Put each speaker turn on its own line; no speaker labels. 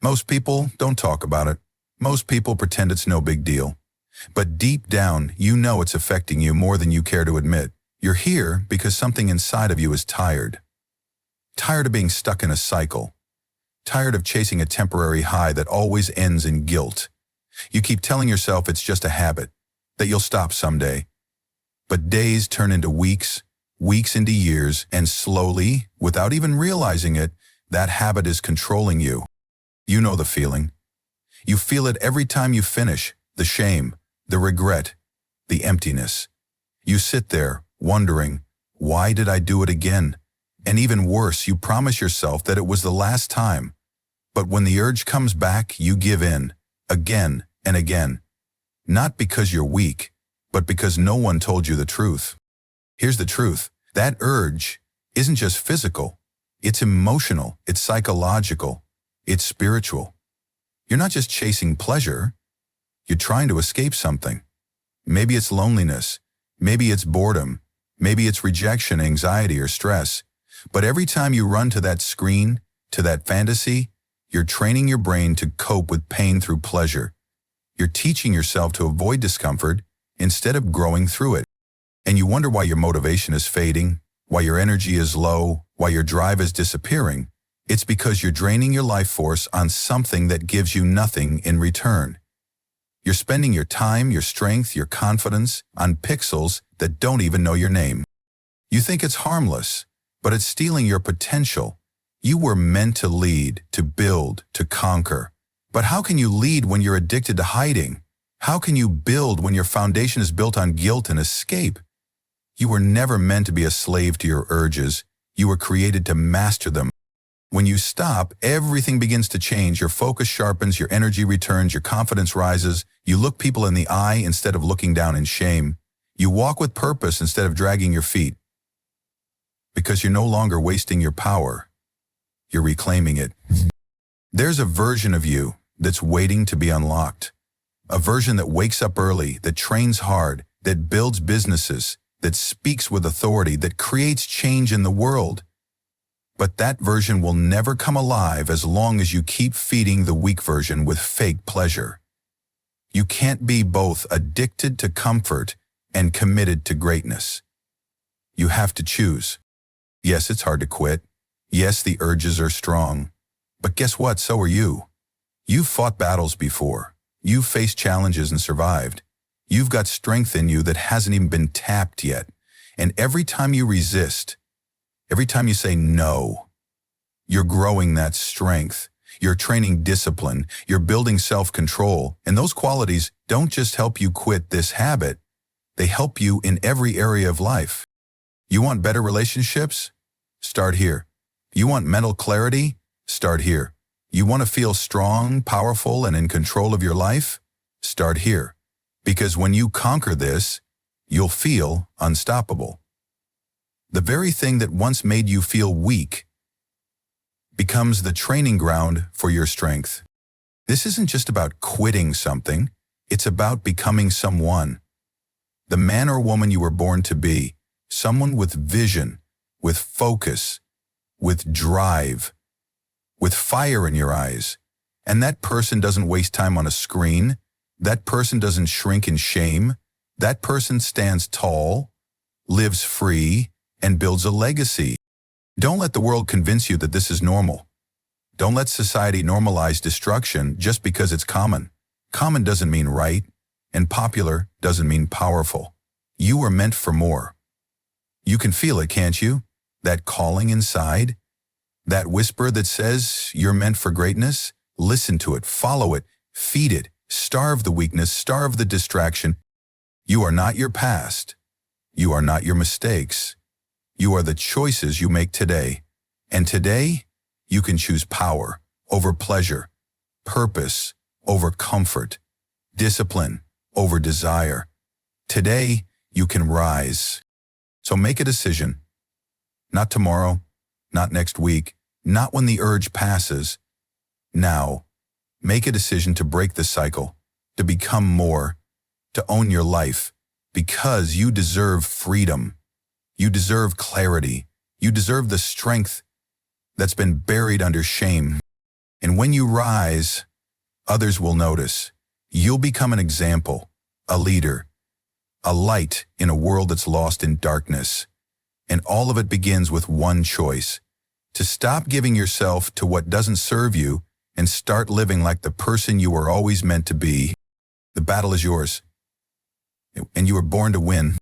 Most people don't talk about it. Most people pretend it's no big deal. But deep down, you know it's affecting you more than you care to admit. You're here because something inside of you is tired. Tired of being stuck in a cycle. Tired of chasing a temporary high that always ends in guilt. You keep telling yourself it's just a habit, that you'll stop someday. But days turn into weeks, weeks into years, and slowly, without even realizing it, that habit is controlling you. You know the feeling. You feel it every time you finish, the shame, the regret, the emptiness. You sit there, wondering, why did I do it again? And even worse, you promise yourself that it was the last time. But when the urge comes back, you give in, again and again. Not because you're weak, but because no one told you the truth. Here's the truth. That urge isn't just physical. It's emotional. It's psychological. It's spiritual. You're not just chasing pleasure. You're trying to escape something. Maybe it's loneliness. Maybe it's boredom. Maybe it's rejection, anxiety, or stress. But every time you run to that screen, to that fantasy, you're training your brain to cope with pain through pleasure. You're teaching yourself to avoid discomfort instead of growing through it. And you wonder why your motivation is fading, why your energy is low, why your drive is disappearing. It's because you're draining your life force on something that gives you nothing in return. You're spending your time, your strength, your confidence on pixels that don't even know your name. You think it's harmless, but it's stealing your potential. You were meant to lead, to build, to conquer. But how can you lead when you're addicted to hiding? How can you build when your foundation is built on guilt and escape? You were never meant to be a slave to your urges. You were created to master them. When you stop, everything begins to change. Your focus sharpens, your energy returns, your confidence rises. You look people in the eye instead of looking down in shame. You walk with purpose instead of dragging your feet. Because you're no longer wasting your power. You're reclaiming it. There's a version of you that's waiting to be unlocked. A version that wakes up early, that trains hard, that builds businesses, that speaks with authority, that creates change in the world. But that version will never come alive as long as you keep feeding the weak version with fake pleasure. You can't be both addicted to comfort and committed to greatness. You have to choose. Yes, it's hard to quit. Yes, the urges are strong. But guess what? So are you. You've fought battles before. You've faced challenges and survived. You've got strength in you that hasn't even been tapped yet. And every time you resist, every time you say no, you're growing that strength. You're training discipline. You're building self-control. And those qualities don't just help you quit this habit. They help you in every area of life. You want better relationships? Start here. You want mental clarity? Start here. You want to feel strong, powerful, and in control of your life? Start here. Because when you conquer this, you'll feel unstoppable. The very thing that once made you feel weak becomes the training ground for your strength. This isn't just about quitting something. It's about becoming someone. The man or woman you were born to be. Someone with vision, with focus, with drive, with fire in your eyes. And that person doesn't waste time on a screen. That person doesn't shrink in shame. That person stands tall, lives free, and builds a legacy. Don't let the world convince you that this is normal. Don't let society normalize destruction just because it's common. Common doesn't mean right, and popular doesn't mean powerful. You were meant for more. You can feel it, can't you? That calling inside? That whisper that says you're meant for greatness? Listen to it, follow it, feed it, starve the weakness, starve the distraction. You are not your past. You are not your mistakes. You are the choices you make today. And today, you can choose power over pleasure, purpose over comfort, discipline over desire. Today, you can rise. So make a decision. Not tomorrow, not next week, not when the urge passes. Now, make a decision to break the cycle, to become more, to own your life, because you deserve freedom. You deserve clarity. You deserve the strength that's been buried under shame. And when you rise, others will notice. You'll become an example, a leader, a light in a world that's lost in darkness. And all of it begins with one choice: to stop giving yourself to what doesn't serve you and start living like the person you were always meant to be. The battle is yours, and you were born to win.